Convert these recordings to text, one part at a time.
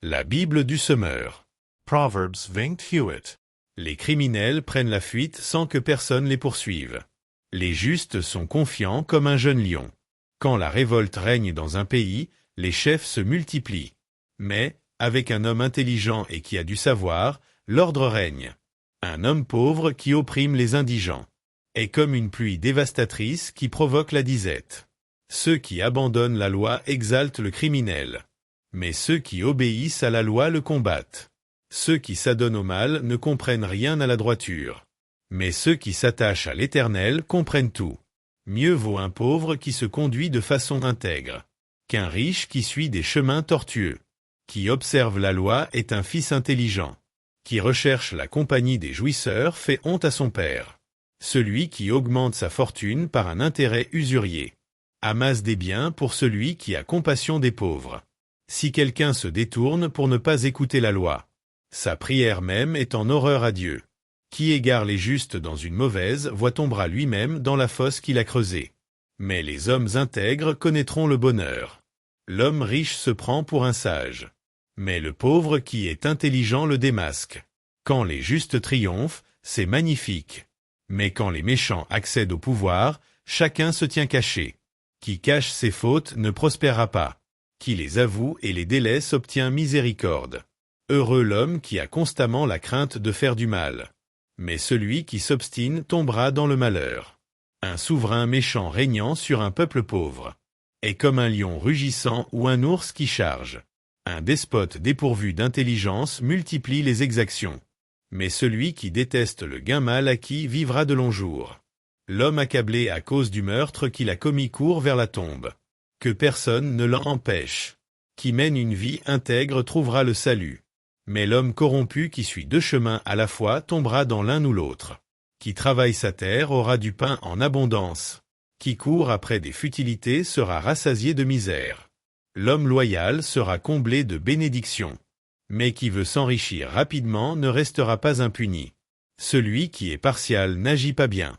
La Bible du semeur. Proverbs 28. Les criminels prennent la fuite sans que personne les poursuive. Les justes sont confiants comme un jeune lion. Quand la révolte règne dans un pays, les chefs se multiplient. Mais, avec un homme intelligent et qui a du savoir, l'ordre règne. Un homme pauvre qui opprime les indigents est comme une pluie dévastatrice qui provoque la disette. Ceux qui abandonnent la loi exaltent le criminel. Mais ceux qui obéissent à la loi le combattent. Ceux qui s'adonnent au mal ne comprennent rien à la droiture. Mais ceux qui s'attachent à l'Éternel comprennent tout. Mieux vaut un pauvre qui se conduit de façon intègre qu'un riche qui suit des chemins tortueux. Qui observe la loi est un fils intelligent. Qui recherche la compagnie des jouisseurs fait honte à son père. Celui qui augmente sa fortune par un intérêt usurier amasse des biens pour celui qui a compassion des pauvres. Si quelqu'un se détourne pour ne pas écouter la loi, sa prière même est en horreur à Dieu. Qui égare les justes dans une mauvaise voie tombera lui-même dans la fosse qu'il a creusée. Mais les hommes intègres connaîtront le bonheur. L'homme riche se prend pour un sage. Mais le pauvre qui est intelligent le démasque. Quand les justes triomphent, c'est magnifique. Mais quand les méchants accèdent au pouvoir, chacun se tient caché. Qui cache ses fautes ne prospérera pas. Qui les avoue et les délaisse obtient miséricorde. Heureux l'homme qui a constamment la crainte de faire du mal. Mais celui qui s'obstine tombera dans le malheur. Un souverain méchant régnant sur un peuple pauvre est comme un lion rugissant ou un ours qui charge. Un despote dépourvu d'intelligence multiplie les exactions. Mais celui qui déteste le gain mal acquis vivra de longs jours. L'homme accablé à cause du meurtre qu'il a commis court vers la tombe. Que personne ne l'en empêche. Qui mène une vie intègre trouvera le salut. Mais l'homme corrompu qui suit deux chemins à la fois tombera dans l'un ou l'autre. Qui travaille sa terre aura du pain en abondance. Qui court après des futilités sera rassasié de misère. L'homme loyal sera comblé de bénédictions. Mais qui veut s'enrichir rapidement ne restera pas impuni. Celui qui est partial n'agit pas bien.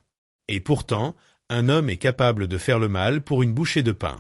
Et pourtant, un homme est capable de faire le mal pour une bouchée de pain.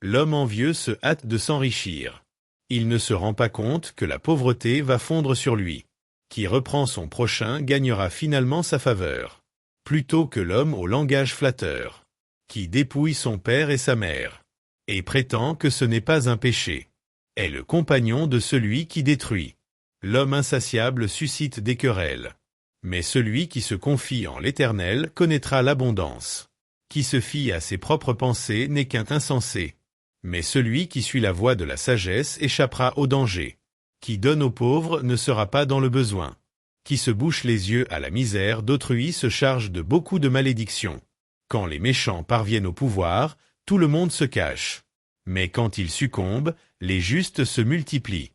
L'homme envieux se hâte de s'enrichir. Il ne se rend pas compte que la pauvreté va fondre sur lui. Qui reprend son prochain gagnera finalement sa faveur. Plutôt que l'homme au langage flatteur. Qui dépouille son père et sa mère. Et prétend que ce n'est pas un péché. Est le compagnon de celui qui détruit. L'homme insatiable suscite des querelles. Mais celui qui se confie en l'Éternel connaîtra l'abondance. Qui se fie à ses propres pensées n'est qu'un insensé. Mais celui qui suit la voie de la sagesse échappera au danger. Qui donne aux pauvres ne sera pas dans le besoin. Qui se bouche les yeux à la misère d'autrui se charge de beaucoup de malédictions. Quand les méchants parviennent au pouvoir, tout le monde se cache. Mais quand ils succombent, les justes se multiplient.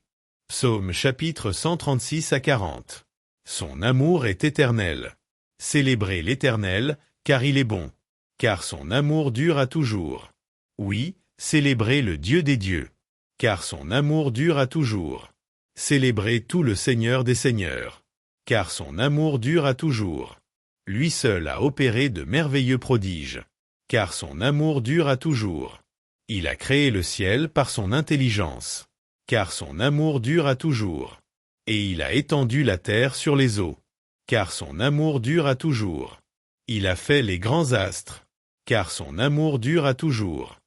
Psaume chapitre 136 à 40. Son amour est éternel. Célébrez l'Éternel, car il est bon. Car son amour dure à toujours. Oui, célébrez le Dieu des dieux. Car son amour dure à toujours. Célébrez tout le Seigneur des seigneurs. Car son amour dure à toujours. Lui seul a opéré de merveilleux prodiges. Car son amour dure à toujours. Il a créé le ciel par son intelligence. Car son amour dure à toujours. Et il a étendu la terre sur les eaux. Car son amour dure à toujours. Il a fait les grands astres. Car son amour dure à toujours.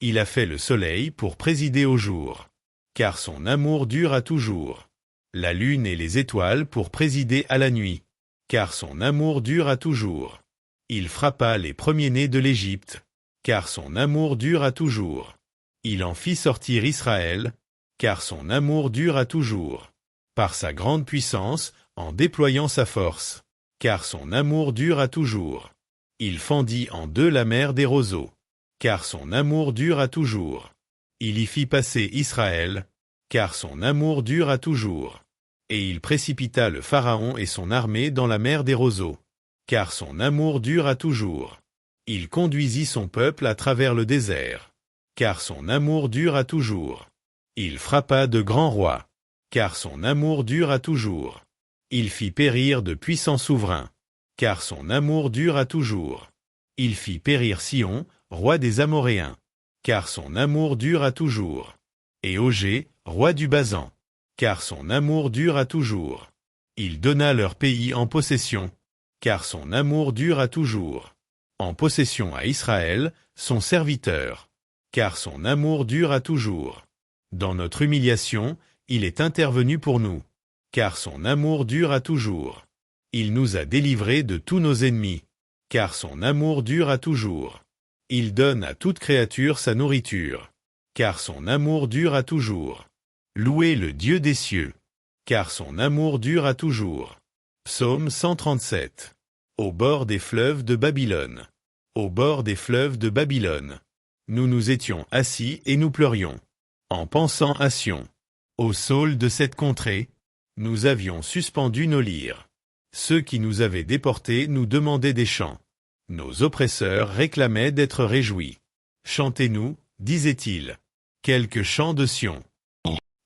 Il a fait le soleil pour présider au jour. Car son amour dure à toujours. La lune et les étoiles pour présider à la nuit. Car son amour dure à toujours. Il frappa les premiers-nés de l'Égypte. Car son amour dure à toujours. Il en fit sortir Israël. Car son amour dure à toujours. Par sa grande puissance, en déployant sa force. Car son amour dure à toujours. Il fendit en deux la mer des roseaux. Car son amour dure à toujours. Il y fit passer Israël. Car son amour dure à toujours. Et il précipita le Pharaon et son armée dans la mer des roseaux. Car son amour dure à toujours. Il conduisit son peuple à travers le désert. Car son amour dure à toujours. Il frappa de grands rois. Car son amour dure à toujours. Il fit périr de puissants souverains. Car son amour dure à toujours. Il fit périr Sion, roi des Amoréens. Car son amour dure à toujours. Et Ogé, roi du Basan. car son amour dure à toujours. Il donna leur pays en possession, car son amour dure à toujours. En possession à Israël, son serviteur, car son amour dure à toujours. Dans notre humiliation, il est intervenu pour nous, car son amour dure à toujours. Il nous a délivrés de tous nos ennemis, car son amour dure à toujours. Il donne à toute créature sa nourriture, car son amour dure à toujours. Louez le Dieu des cieux, car son amour dure à toujours. Psaume 137. Au bord des fleuves de Babylone. Au bord des fleuves de Babylone. Nous nous étions assis et nous pleurions. En pensant à Sion. Au saule de cette contrée, nous avions suspendu nos lyres. Ceux qui nous avaient déportés nous demandaient des chants. Nos oppresseurs réclamaient d'être réjouis. Chantez-nous, disaient-ils, quelques chants de Sion.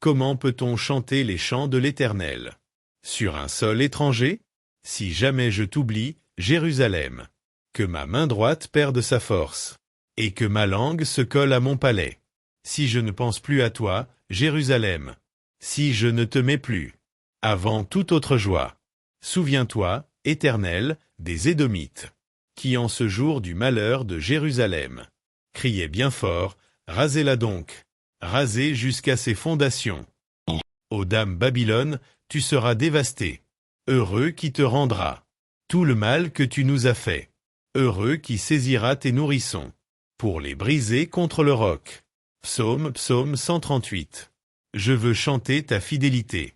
Comment peut-on chanter les chants de l'Éternel? Sur un sol étranger? Si jamais je t'oublie, Jérusalem. Que ma main droite perde sa force, et que ma langue se colle à mon palais. Si je ne pense plus à toi, Jérusalem. Si je ne te mets plus. Avant toute autre joie. Souviens-toi, Éternel, des Édomites, qui en ce jour du malheur de Jérusalem, criaient bien fort, rasez-la donc, rasez jusqu'à ses fondations. Ô dame Babylone, tu seras dévastée. Heureux qui te rendra tout le mal que tu nous as fait. Heureux qui saisira tes nourrissons, pour les briser contre le roc. Psaume 138. Je veux chanter ta fidélité.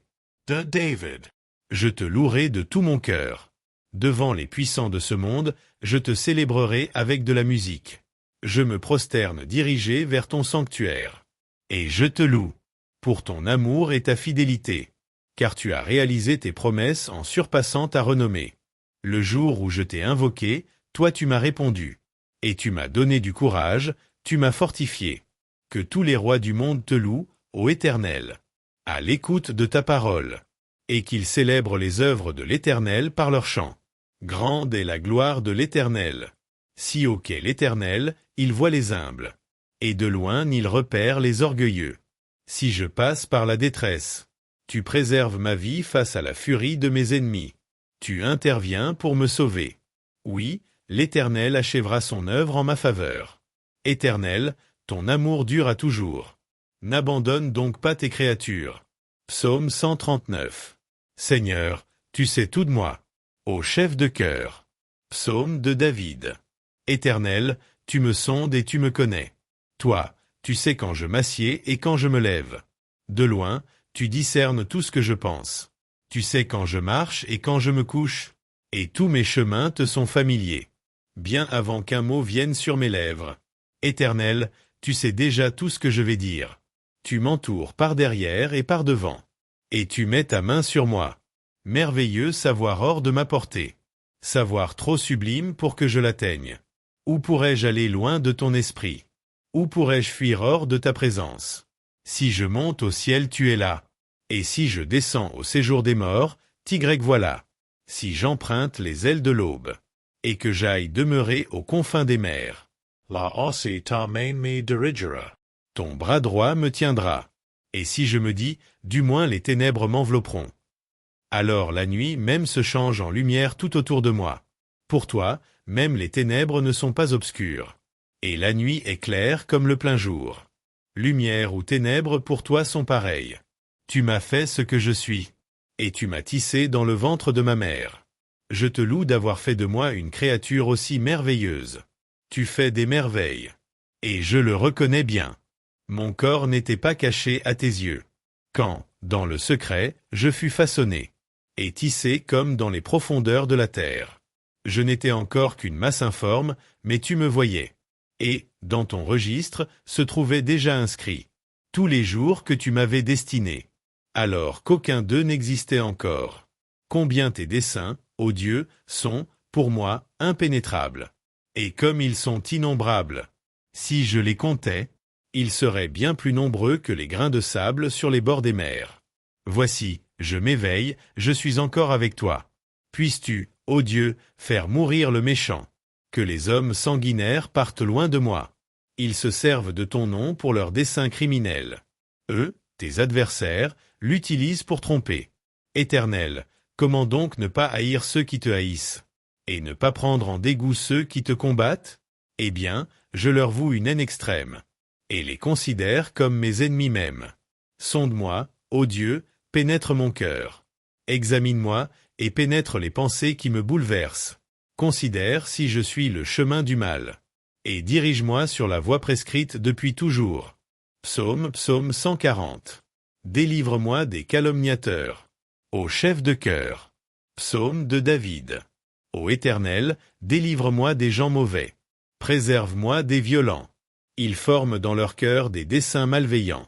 De David. Je te louerai de tout mon cœur. Devant les puissants de ce monde, je te célébrerai avec de la musique. Je me prosterne dirigé vers ton sanctuaire. Et je te loue, pour ton amour et ta fidélité, car tu as réalisé tes promesses en surpassant ta renommée. Le jour où je t'ai invoqué, toi tu m'as répondu. Et tu m'as donné du courage, tu m'as fortifié. Que tous les rois du monde te louent, ô Éternel, à l'écoute de ta parole. Et qu'ils célèbrent les œuvres de l'Éternel par leurs chants. Grande est la gloire de l'Éternel. Si haut qu'est l'Éternel, il voit les humbles. Et de loin il repère les orgueilleux. Si je passe par la détresse, tu préserves ma vie face à la furie de mes ennemis. Tu interviens pour me sauver. Oui, l'Éternel achèvera son œuvre en ma faveur. Éternel, ton amour dure à toujours. N'abandonne donc pas tes créatures. Psaume 139. Seigneur, tu sais tout de moi. Ô chef de cœur. Psaume de David. Éternel, tu me sondes et tu me connais. Toi, tu sais quand je m'assieds et quand je me lève. De loin, tu discernes tout ce que je pense. Tu sais quand je marche et quand je me couche. Et tous mes chemins te sont familiers. Bien avant qu'un mot vienne sur mes lèvres. Éternel, tu sais déjà tout ce que je vais dire. Tu m'entoures par derrière et par devant. Et tu mets ta main sur moi. Merveilleux savoir hors de ma portée. Savoir trop sublime pour que je l'atteigne. Où pourrais-je aller loin de ton esprit? Où pourrais-je fuir hors de ta présence? Si je monte au ciel, tu es là. Et si je descends au séjour des morts, voilà. Si j'emprunte les ailes de l'aube, et que j'aille demeurer aux confins des mers. La ossi ta main me dirigera. Ton bras droit me tiendra. Et si je me dis, du moins les ténèbres m'envelopperont. Alors la nuit même se change en lumière tout autour de moi. Pour toi, même les ténèbres ne sont pas obscures. Et la nuit est claire comme le plein jour. Lumière ou ténèbres pour toi sont pareilles. Tu m'as fait ce que je suis. Et tu m'as tissé dans le ventre de ma mère. Je te loue d'avoir fait de moi une créature aussi merveilleuse. Tu fais des merveilles. Et je le reconnais bien. Mon corps n'était pas caché à tes yeux. Quand, dans le secret, je fus façonné, et tissé comme dans les profondeurs de la terre. Je n'étais encore qu'une masse informe, mais tu me voyais. Et, dans ton registre, se trouvaient déjà inscrits tous les jours que tu m'avais destinés, alors qu'aucun d'eux n'existait encore. Combien tes desseins, ô Dieu, sont, pour moi, impénétrables. Et comme ils sont innombrables. Si je les comptais, ils seraient bien plus nombreux que les grains de sable sur les bords des mers. Voici, je m'éveille, je suis encore avec toi. Puisses-tu, ô Dieu, faire mourir le méchant. Que les hommes sanguinaires partent loin de moi. Ils se servent de ton nom pour leurs desseins criminels. Eux, Tes adversaires l'utilisent pour tromper. Éternel, comment donc ne pas haïr ceux qui te haïssent, et ne pas prendre en dégoût ceux qui te combattent? Eh bien, je leur voue une haine extrême, et les considère comme mes ennemis mêmes. Sonde-moi, ô Dieu, pénètre mon cœur. Examine-moi, et pénètre les pensées qui me bouleversent. Considère si je suis le chemin du mal. Et dirige-moi sur la voie prescrite depuis toujours. Psaume 140. Délivre-moi des calomniateurs. Ô chef de cœur. Psaume de David. Ô Éternel, délivre-moi des gens mauvais. Préserve-moi des violents. Ils forment dans leur cœur des desseins malveillants.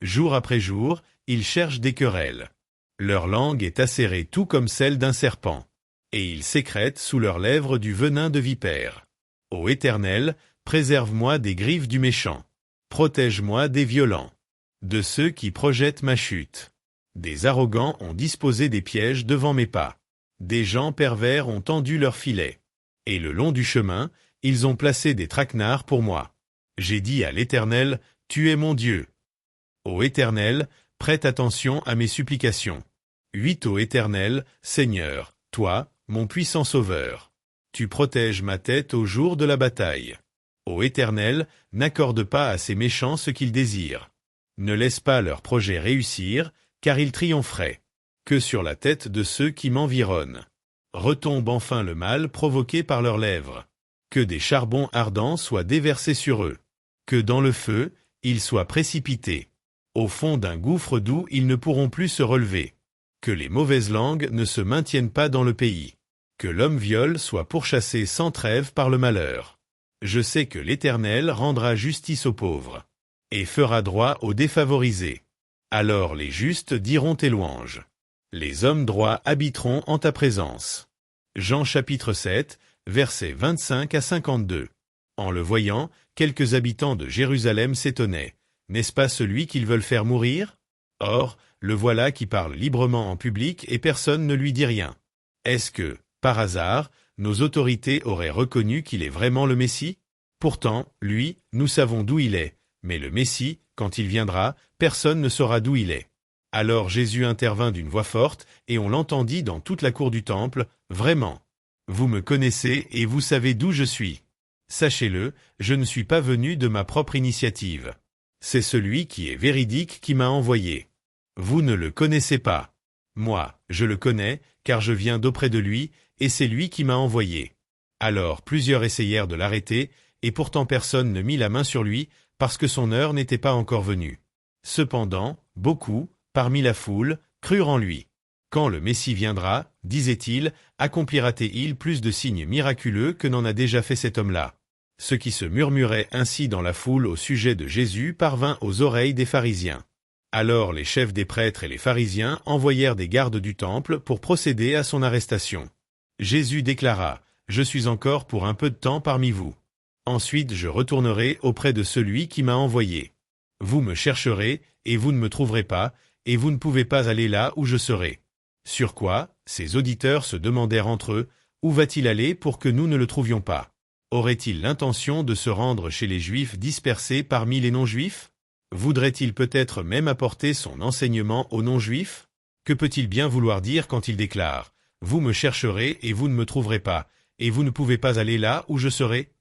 Jour après jour, ils cherchent des querelles. Leur langue est acérée tout comme celle d'un serpent, et ils sécrètent sous leurs lèvres du venin de vipère. Ô Éternel, préserve-moi des griffes du méchant. Protège-moi des violents, de ceux qui projettent ma chute. Des arrogants ont disposé des pièges devant mes pas. Des gens pervers ont tendu leurs filets. Et le long du chemin, ils ont placé des traquenards pour moi. J'ai dit à l'Éternel, tu es mon Dieu. Ô Éternel, prête attention à mes supplications. Ô Éternel, Seigneur, toi, mon puissant Sauveur. Tu protèges ma tête au jour de la bataille. Ô Éternel, n'accorde pas à ces méchants ce qu'ils désirent. Ne laisse pas leurs projets réussir, car ils triompheraient. Que sur la tête de ceux qui m'environnent. Retombe enfin le mal provoqué par leurs lèvres. Que des charbons ardents soient déversés sur eux. Que dans le feu, ils soient précipités. Au fond d'un gouffre d'où ils ne pourront plus se relever. Que les mauvaises langues ne se maintiennent pas dans le pays. Que l'homme viol soit pourchassé sans trêve par le malheur. Je sais que l'Éternel rendra justice aux pauvres, et fera droit aux défavorisés. Alors les justes diront tes louanges. Les hommes droits habiteront en ta présence. Jean chapitre 7, versets 25 à 52. En le voyant, quelques habitants de Jérusalem s'étonnaient. N'est-ce pas celui qu'ils veulent faire mourir? Or, le voilà qui parle librement en public et personne ne lui dit rien. Est-ce que, par hasard, nos autorités auraient reconnu qu'il est vraiment le Messie? Pourtant, lui, nous savons d'où il est, mais le Messie, quand il viendra, personne ne saura d'où il est. Alors Jésus intervint d'une voix forte, et on l'entendit dans toute la cour du temple, « Vraiment, vous me connaissez et vous savez d'où je suis. Sachez-le, je ne suis pas venu de ma propre initiative. C'est celui qui est véridique qui m'a envoyé. Vous ne le connaissez pas. Moi, je le connais, car je viens d'auprès de lui, et c'est lui qui m'a envoyé. » Alors plusieurs essayèrent de l'arrêter, et pourtant personne ne mit la main sur lui, parce que son heure n'était pas encore venue. Cependant, beaucoup, parmi la foule, crurent en lui. Quand le Messie viendra, disait-il, accomplira-t-il plus de signes miraculeux que n'en a déjà fait cet homme-là? Ce qui se murmurait ainsi dans la foule au sujet de Jésus parvint aux oreilles des pharisiens. Alors les chefs des prêtres et les pharisiens envoyèrent des gardes du temple pour procéder à son arrestation. Jésus déclara, « Je suis encore pour un peu de temps parmi vous. Ensuite je retournerai auprès de celui qui m'a envoyé. Vous me chercherez, et vous ne me trouverez pas, et vous ne pouvez pas aller là où je serai. » Sur quoi, ses auditeurs se demandèrent entre eux, « Où va-t-il aller pour que nous ne le trouvions pas? Aurait-il l'intention de se rendre chez les Juifs dispersés parmi les non-Juifs? Voudrait-il peut-être même apporter son enseignement aux non-Juifs? Que peut-il bien vouloir dire quand il déclare, « Vous me chercherez et vous ne me trouverez pas, et vous ne pouvez pas aller là où je serai »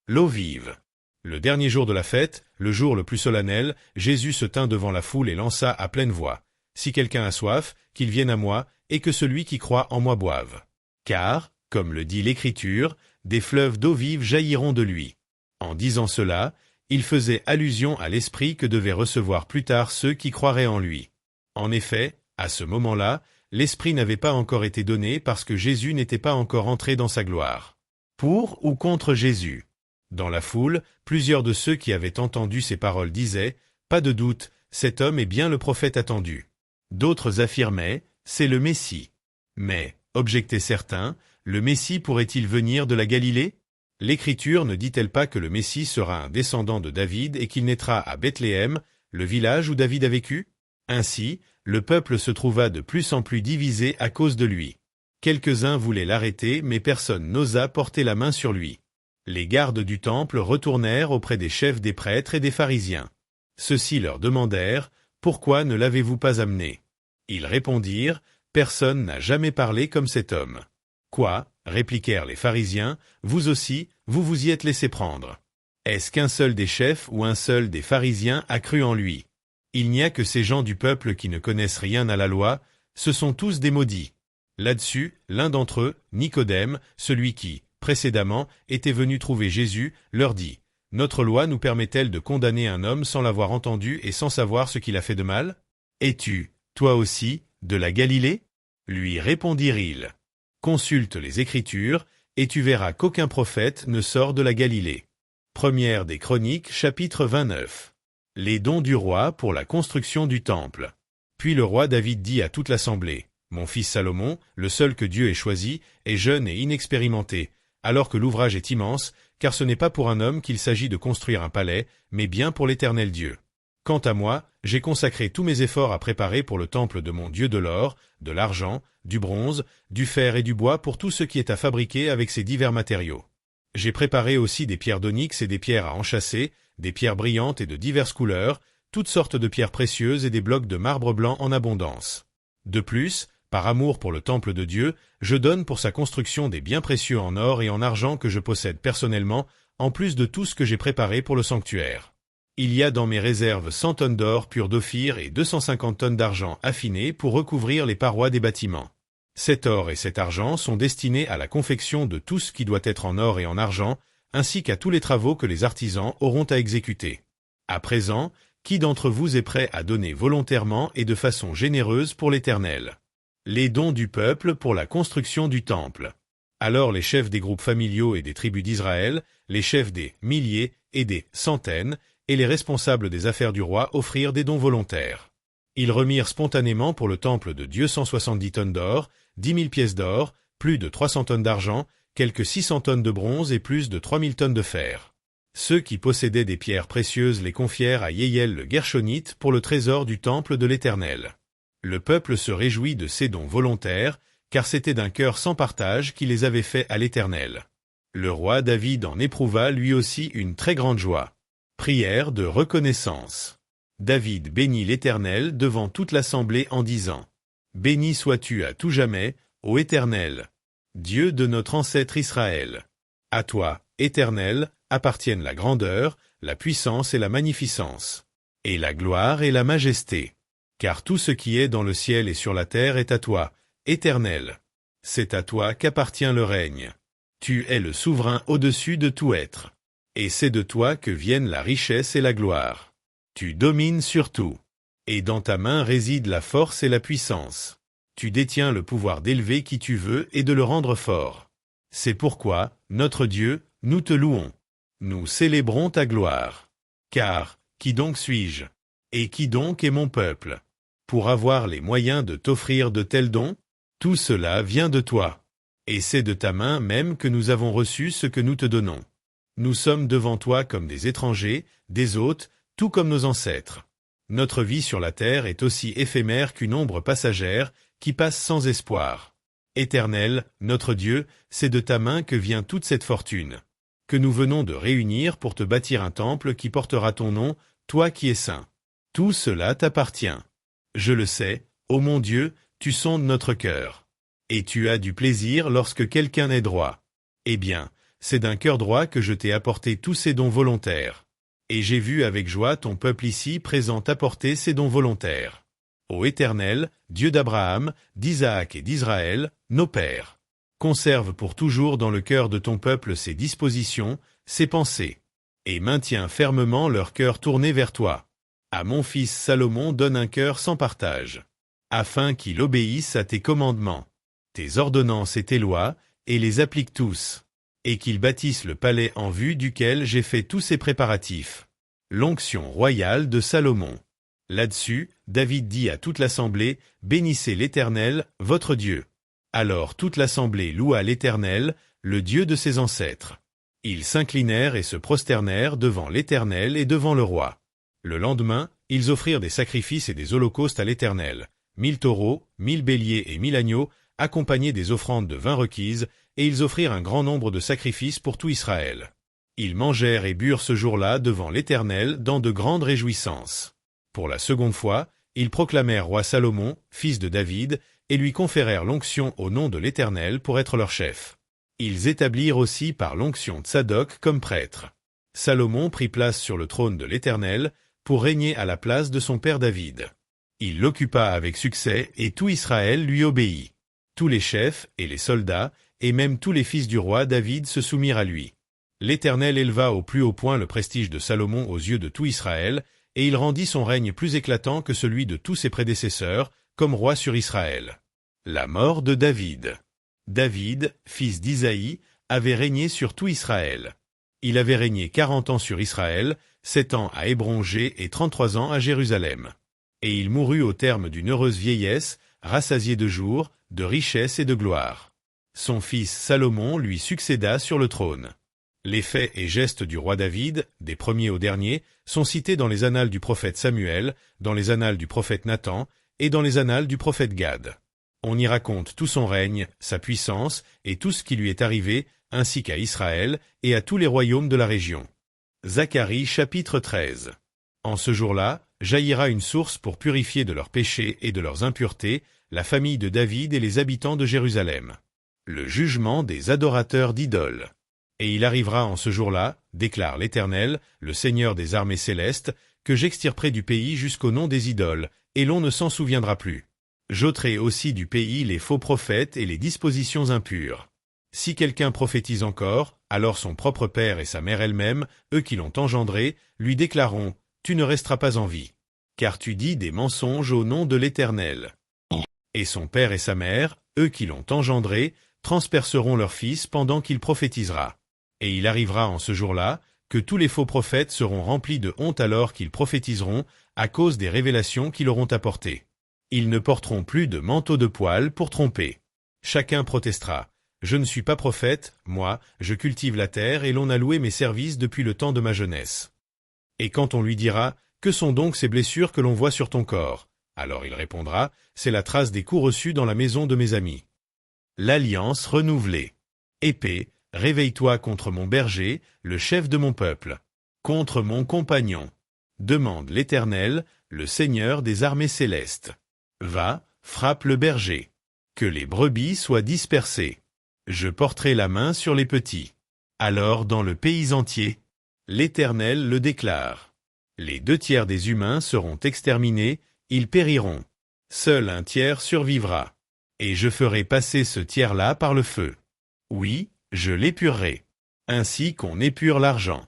L'eau vive. Le dernier jour de la fête, le jour le plus solennel, Jésus se tint devant la foule et lança à pleine voix, « Si quelqu'un a soif, qu'il vienne à moi, et que celui qui croit en moi boive. Car, comme le dit l'Écriture, des fleuves d'eau vive jailliront de lui. » En disant cela, il faisait allusion à l'Esprit que devaient recevoir plus tard ceux qui croiraient en lui. En effet, à ce moment-là, l'Esprit n'avait pas encore été donné parce que Jésus n'était pas encore entré dans sa gloire. Pour ou contre Jésus? Dans la foule, plusieurs de ceux qui avaient entendu ces paroles disaient, « Pas de doute, cet homme est bien le prophète attendu. » D'autres affirmaient, « C'est le Messie. » Mais, objectaient certains, le Messie pourrait-il venir de la Galilée? L'Écriture ne dit-elle pas que le Messie sera un descendant de David et qu'il naîtra à Bethléem, le village où David a vécu? Ainsi, le peuple se trouva de plus en plus divisé à cause de lui. Quelques-uns voulaient l'arrêter, mais personne n'osa porter la main sur lui. Les gardes du temple retournèrent auprès des chefs des prêtres et des pharisiens. Ceux-ci leur demandèrent, « pourquoi ne l'avez-vous pas amené? Ils répondirent, personne n'a jamais parlé comme cet homme. Quoi? Répliquèrent les pharisiens, vous aussi, vous vous y êtes laissé prendre. Est-ce qu'un seul des chefs ou un seul des pharisiens a cru en lui? Il n'y a que ces gens du peuple qui ne connaissent rien à la loi, ce sont tous des maudits. Là-dessus, l'un d'entre eux, Nicodème, celui qui, précédemment, était venu trouver Jésus, leur dit, « Notre loi nous permet-elle de condamner un homme sans l'avoir entendu et sans savoir ce qu'il a fait de mal? Es-tu, toi aussi, de la Galilée? » Lui répondirent-ils. « Consulte les Écritures, et tu verras qu'aucun prophète ne sort de la Galilée. » Première des Chroniques, chapitre 29. Les dons du roi pour la construction du temple. Puis le roi David dit à toute l'assemblée, « Mon fils Salomon, le seul que Dieu ait choisi, est jeune et inexpérimenté, alors que l'ouvrage est immense, car ce n'est pas pour un homme qu'il s'agit de construire un palais, mais bien pour l'Éternel Dieu. Quant à moi, j'ai consacré tous mes efforts à préparer pour le temple de mon Dieu de l'or, de l'argent, du bronze, du fer et du bois pour tout ce qui est à fabriquer avec ces divers matériaux. J'ai préparé aussi des pierres d'onyx et des pierres à enchâsser, des pierres brillantes et de diverses couleurs, toutes sortes de pierres précieuses et des blocs de marbre blanc en abondance. De plus, par amour pour le temple de Dieu, je donne pour sa construction des biens précieux en or et en argent que je possède personnellement, en plus de tout ce que j'ai préparé pour le sanctuaire. Il y a dans mes réserves 100 tonnes d'or pur d'Ophir et 250 tonnes d'argent affiné pour recouvrir les parois des bâtiments. Cet or et cet argent sont destinés à la confection de tout ce qui doit être en or et en argent, ainsi qu'à tous les travaux que les artisans auront à exécuter. À présent, qui d'entre vous est prêt à donner volontairement et de façon généreuse pour l'Éternel? Les dons du peuple pour la construction du temple. Alors les chefs des groupes familiaux et des tribus d'Israël, les chefs des milliers et des centaines, et les responsables des affaires du roi offrirent des dons volontaires. Ils remirent spontanément pour le temple de Dieu 170 tonnes d'or, 10 000 pièces d'or, plus de 300 tonnes d'argent, quelques 600 tonnes de bronze et plus de 3 000 tonnes de fer. Ceux qui possédaient des pierres précieuses les confièrent à Yéhiel le Guershonite pour le trésor du temple de l'Éternel. Le peuple se réjouit de ces dons volontaires, car c'était d'un cœur sans partage qu'il les avait faits à l'Éternel. Le roi David en éprouva lui aussi une très grande joie. Prière de reconnaissance. David bénit l'Éternel devant toute l'assemblée en disant, « Béni sois-tu à tout jamais, ô Éternel, Dieu de notre ancêtre Israël. À toi, Éternel, appartiennent la grandeur, la puissance et la magnificence, et la gloire et la majesté. Car tout ce qui est dans le ciel et sur la terre est à toi, Éternel. C'est à toi qu'appartient le règne. Tu es le souverain au-dessus de tout être. Et c'est de toi que viennent la richesse et la gloire. Tu domines sur tout. Et dans ta main réside la force et la puissance. Tu détiens le pouvoir d'élever qui tu veux et de le rendre fort. C'est pourquoi, notre Dieu, nous te louons. Nous célébrons ta gloire. Car, qui donc suis-je? Et qui donc est mon peuple? Pour avoir les moyens de t'offrir de tels dons? Tout cela vient de toi. Et c'est de ta main même que nous avons reçu ce que nous te donnons. Nous sommes devant toi comme des étrangers, des hôtes, tout comme nos ancêtres. Notre vie sur la terre est aussi éphémère qu'une ombre passagère qui passe sans espoir. Éternel, notre Dieu, c'est de ta main que vient toute cette fortune, que nous venons de réunir pour te bâtir un temple qui portera ton nom, toi qui es saint. Tout cela t'appartient. Je le sais, ô mon Dieu, tu sondes notre cœur. Et tu as du plaisir lorsque quelqu'un est droit. Eh bien, c'est d'un cœur droit que je t'ai apporté tous ces dons volontaires. Et j'ai vu avec joie ton peuple ici présent apporter ces dons volontaires. Ô Éternel, Dieu d'Abraham, d'Isaac et d'Israël, nos pères, conserve pour toujours dans le cœur de ton peuple ces dispositions, ces pensées, et maintiens fermement leur cœur tourné vers toi. À mon fils Salomon donne un cœur sans partage, afin qu'il obéisse à tes commandements, tes ordonnances et tes lois, et les applique tous, et qu'il bâtisse le palais en vue duquel j'ai fait tous ces préparatifs. L'onction royale de Salomon. Là-dessus, David dit à toute l'assemblée, « Bénissez l'Éternel, votre Dieu. » Alors toute l'assemblée loua l'Éternel, le Dieu de ses ancêtres. Ils s'inclinèrent et se prosternèrent devant l'Éternel et devant le roi. Le lendemain, ils offrirent des sacrifices et des holocaustes à l'Éternel, 1000 taureaux, 1000 béliers et 1000 agneaux, accompagnés des offrandes de vin requises, et ils offrirent un grand nombre de sacrifices pour tout Israël. Ils mangèrent et burent ce jour-là devant l'Éternel dans de grandes réjouissances. Pour la seconde fois, Ils proclamèrent roi Salomon, fils de David, et lui conférèrent l'onction au nom de l'Éternel pour être leur chef. Ils établirent aussi par l'onction Tsadok comme prêtre. Salomon prit place sur le trône de l'Éternel pour régner à la place de son père David. Il l'occupa avec succès et tout Israël lui obéit. Tous les chefs et les soldats, et même tous les fils du roi David se soumirent à lui. L'Éternel éleva au plus haut point le prestige de Salomon aux yeux de tout Israël, et il rendit son règne plus éclatant que celui de tous ses prédécesseurs, comme roi sur Israël. La mort de David. David, fils d'Isaïe, avait régné sur tout Israël. Il avait régné 40 ans sur Israël, 7 ans à Hébron-Gé et 33 ans à Jérusalem. Et il mourut au terme d'une heureuse vieillesse, rassasié de jours, de richesses et de gloire. Son fils Salomon lui succéda sur le trône. Les faits et gestes du roi David, des premiers aux derniers, sont cités dans les annales du prophète Samuel, dans les annales du prophète Nathan et dans les annales du prophète Gad. On y raconte tout son règne, sa puissance et tout ce qui lui est arrivé, ainsi qu'à Israël et à tous les royaumes de la région. Zacharie chapitre 13. En ce jour-là, jaillira une source pour purifier de leurs péchés et de leurs impuretés la famille de David et les habitants de Jérusalem. Le jugement des adorateurs d'idoles. Et il arrivera en ce jour-là, déclare l'Éternel, le Seigneur des armées célestes, que j'extirperai du pays jusqu'au nom des idoles, et l'on ne s'en souviendra plus. J'ôterai aussi du pays les faux prophètes et les dispositions impures. Si quelqu'un prophétise encore, alors son propre père et sa mère elle-même, eux qui l'ont engendré, lui déclareront « Tu ne resteras pas en vie, car tu dis des mensonges au nom de l'Éternel. » Et son père et sa mère, eux qui l'ont engendré, transperceront leur fils pendant qu'il prophétisera. Et il arrivera en ce jour-là, que tous les faux prophètes seront remplis de honte alors qu'ils prophétiseront, à cause des révélations qu'ils auront apportées. Ils ne porteront plus de manteau de poil pour tromper. Chacun protestera. Je ne suis pas prophète, moi, je cultive la terre et l'on a loué mes services depuis le temps de ma jeunesse. Et quand on lui dira, que sont donc ces blessures que l'on voit sur ton corps? Alors il répondra, c'est la trace des coups reçus dans la maison de mes amis. L'alliance renouvelée. Épée, réveille-toi contre mon berger, le chef de mon peuple, contre mon compagnon. Demande l'Éternel, le Seigneur des armées célestes. Va, frappe le berger. Que les brebis soient dispersées. Je porterai la main sur les petits. Alors dans le pays entier, l'Éternel le déclare. Les 2/3 des humains seront exterminés, ils périront. Seul un tiers survivra. Et je ferai passer ce tiers-là par le feu. Oui, je l'épurerai, ainsi qu'on épure l'argent.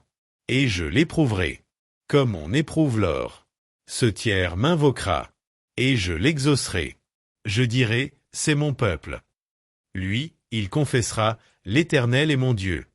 Et je l'éprouverai, comme on éprouve l'or. Ce tiers m'invoquera, et je l'exaucerai. Je dirai, c'est mon peuple. Lui, il confessera, l'Éternel est mon Dieu.